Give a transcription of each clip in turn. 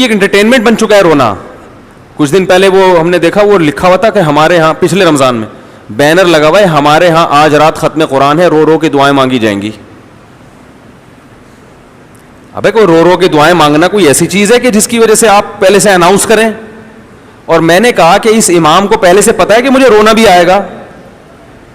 ایک انٹرٹینمنٹ بن چکا ہے رونا. کچھ دن پہلے وہ ہم نے دیکھا, وہ لکھا ہوا تھا کہ ہمارے ہاں پچھلے رمضان میں بینر لگا ہوا ہے, ہمارے ہاں آج رات ختم قرآن ہے, رو رو کے دعائیں مانگی جائیں گی. ابے کوئی رو رو کے دعائیں مانگنا کوئی ایسی چیز ہے کہ جس کی وجہ سے آپ پہلے سے اناؤنس کریں؟ اور میں نے کہا کہ اس امام کو پہلے سے پتا ہے کہ مجھے رونا بھی آئے گا.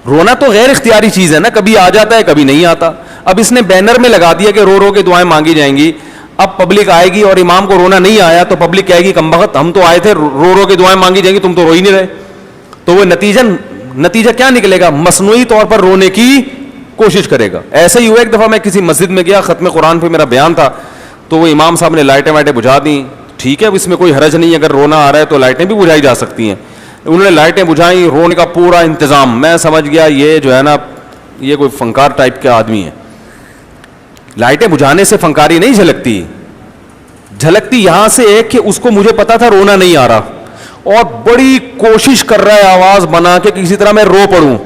رونا تو غیر اختیاری چیز ہے نا, کبھی آ جاتا ہے کبھی نہیں آتا. اب اس نے بینر میں لگا دیا کہ رو رو کے دعائیں مانگی جائیں گی. اب پبلک آئے گی اور امام کو رونا نہیں آیا تو پبلک کہے گی کمبخت, ہم تو آئے تھے رو رو کے دعائیں مانگی جائیں گی, تم تو رو ہی نہیں رہے. تو وہ نتیجہ کیا نکلے گا؟ مصنوعی طور پر رونے کی کوشش کرے گا. ایسے ہی ہوا, ایک دفعہ میں کسی مسجد میں گیا, ختم قرآن پہ میرا بیان تھا, تو وہ امام صاحب نے لائٹیں وائٹیں بجھا دیں. ٹھیک ہے, اس میں کوئی حرج نہیں, اگر رونا آ رہا ہے تو لائٹیں بھی بجھائی جا سکتی ہیں. انہوں نے لائٹیں بجھائیں, رونے کا پورا انتظام. میں سمجھ گیا یہ جو ہے نا, یہ کوئی فنکار ٹائپ کے آدمی ہے. لائٹیں بجھانے سے فنکاری نہیں جھلکتی, جھلکتی یہاں سے ایک کہ اس کو مجھے پتا تھا رونا نہیں آ رہا, اور بڑی کوشش کر رہا ہے آواز بنا کے کسی طرح میں رو پڑوں,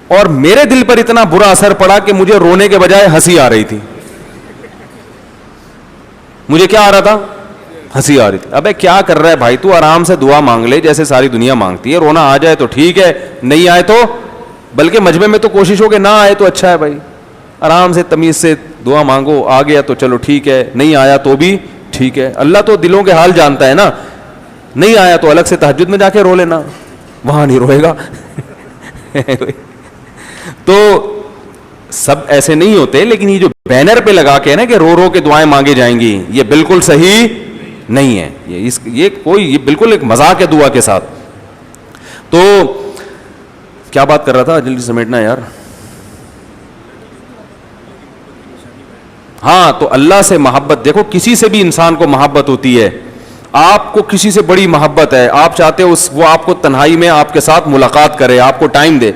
اور میرے دل پر اتنا برا اثر پڑا کہ مجھے رونے کے بجائے ہنسی آ رہی تھی. مجھے کیا آ رہا تھا؟ ہنسی آ رہی تھی. ابے کیا کر رہا ہے بھائی, تو آرام سے دعا مانگ لے جیسے ساری دنیا مانگتی ہے. رونا آ جائے تو ٹھیک ہے, نہیں آئے تو, بلکہ مجمع میں تو کوشش ہو کہ نہ آئے تو اچھا ہے بھائی. آرام سے تمیز سے دعا مانگو, آ گیا تو چلو ٹھیک ہے, نہیں آیا تو بھی ٹھیک ہے. اللہ تو دلوں کے حال جانتا ہے نا. نہیں آیا تو الگ سے تہجد میں جا کے رو لینا, وہاں نہیں روئے گا. تو سب ایسے نہیں ہوتے, لیکن یہ جو بینر پہ لگا کے نا کہ رو رو کے دعائیں مانگے جائیں گی, یہ بالکل صحیح نہیں ہے. یہ بالکل ایک مذاق ہے دعا کے ساتھ. تو کیا بات کر رہا تھا, جلدی سمیٹنا یار. ہاں, تو اللہ سے محبت, دیکھو کسی سے بھی انسان کو محبت ہوتی ہے. آپ کو کسی سے بڑی محبت ہے, آپ چاہتے ہو وہ آپ کو تنہائی میں آپ کے ساتھ ملاقات کرے, آپ کو ٹائم دے.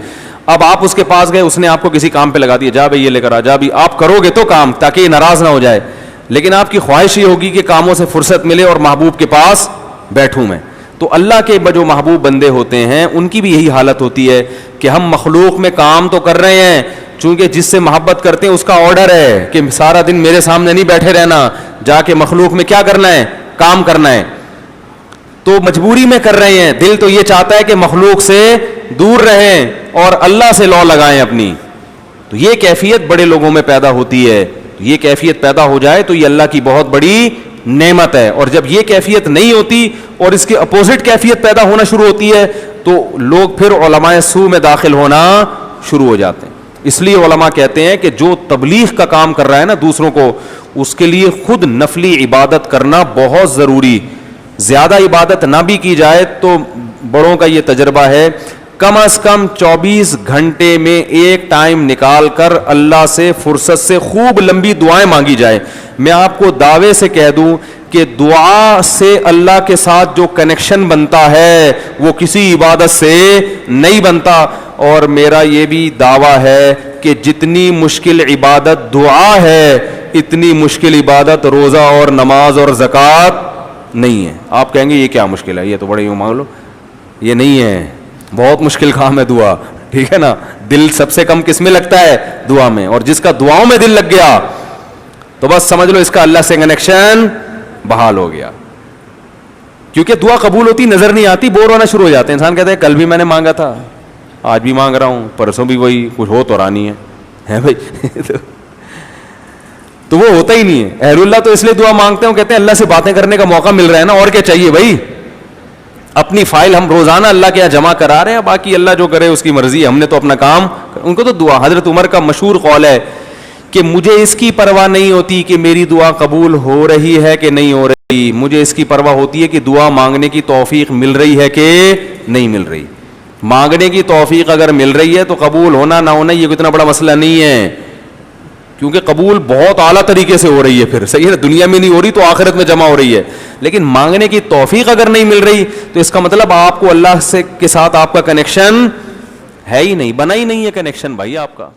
اب آپ اس کے پاس گئے, اس نے آپ کو کسی کام پہ لگا دیا, جا بھائی یہ لے کر آ جا, بھی آپ کرو گے تو کام تاکہ یہ ناراض نہ ہو جائے, لیکن آپ کی خواہش یہ ہوگی کہ کاموں سے فرصت ملے اور محبوب کے پاس بیٹھوں میں. تو اللہ کے جو محبوب بندے ہوتے ہیں ان کی بھی یہی حالت ہوتی ہے کہ ہم مخلوق میں کام تو کر رہے ہیں, چونکہ جس سے محبت کرتے ہیں اس کا آرڈر ہے کہ سارا دن میرے سامنے نہیں بیٹھے رہنا, جا کے مخلوق میں کیا کرنا ہے, کام کرنا ہے. تو مجبوری میں کر رہے ہیں, دل تو یہ چاہتا ہے کہ مخلوق سے دور رہیں اور اللہ سے لو لگائیں اپنی. تو یہ کیفیت بڑے لوگوں میں پیدا ہوتی ہے. یہ کیفیت پیدا ہو جائے تو یہ اللہ کی بہت بڑی نعمت ہے. اور جب یہ کیفیت نہیں ہوتی اور اس کے اپوزٹ کیفیت پیدا ہونا شروع ہوتی ہے تو لوگ پھر علماء سوء میں داخل ہونا شروع ہو جاتے ہیں. اس لیے علماء کہتے ہیں کہ جو تبلیغ کا کام کر رہا ہے نا دوسروں کو, اس کے لیے خود نفلی عبادت کرنا بہت ضروری. زیادہ عبادت نہ بھی کی جائے تو بڑوں کا یہ تجربہ ہے, کم از کم 24 گھنٹے میں ایک ٹائم نکال کر اللہ سے فرصت سے خوب لمبی دعائیں مانگی جائے. میں آپ کو دعوے سے کہہ دوں کہ دعا سے اللہ کے ساتھ جو کنیکشن بنتا ہے وہ کسی عبادت سے نہیں بنتا. اور میرا یہ بھی دعویٰ ہے کہ جتنی مشکل عبادت دعا ہے اتنی مشکل عبادت روزہ اور نماز اور زکوٰۃ نہیں ہے. آپ کہیں گے یہ کیا مشکل ہے, یہ تو بڑے یوں مانگ لو. یہ نہیں ہے, بہت مشکل کام ہے دعا, ٹھیک ہے نا. دل سب سے کم کس میں لگتا ہے؟ دعا میں. اور جس کا دعاؤں میں دل لگ گیا تو بس سمجھ لو اس کا اللہ سے کنیکشن بحال ہو گیا. کیونکہ دعا قبول ہوتی نظر نہیں آتی, بور ہونا شروع ہو جاتے ہیں. انسان کہتا ہے کل بھی میں نے مانگا تھا, آج بھی مانگ رہا ہوں, پرسوں بھی وہی, کچھ ہو تو رانی ہے بھائی. تو وہ ہوتا ہی نہیں ہے. اہل اللہ تو اس لیے دعا مانگتے ہیں, کہتے ہیں اللہ سے باتیں کرنے کا موقع مل رہا ہے نا, اور کیا چاہیے بھائی. اپنی فائل ہم روزانہ اللہ کے یہاں جمع کرا رہے ہیں, باقی اللہ جو کرے اس کی مرضی, ہم نے تو اپنا کام. ان کو تو دعا, حضرت عمر کا مشہور قول ہے کہ مجھے اس کی پرواہ نہیں ہوتی کہ میری دعا قبول ہو رہی ہے کہ نہیں ہو رہی, مجھے اس کی پرواہ ہوتی ہے کہ دعا مانگنے کی توفیق مل رہی ہے کہ نہیں مل رہی. مانگنے کی توفیق اگر مل رہی ہے تو قبول ہونا نہ ہونا یہ اتنا بڑا مسئلہ نہیں ہے, کیونکہ قبول بہت اعلیٰ طریقے سے ہو رہی ہے. پھر صحیح ہے, دنیا میں نہیں ہو رہی تو آخرت میں جمع ہو رہی ہے. لیکن مانگنے کی توفیق اگر نہیں مل رہی تو اس کا مطلب آپ کو اللہ سے کے ساتھ آپ کا کنیکشن ہے ہی نہیں, بنا ہی نہیں ہے کنیکشن بھائی آپ کا.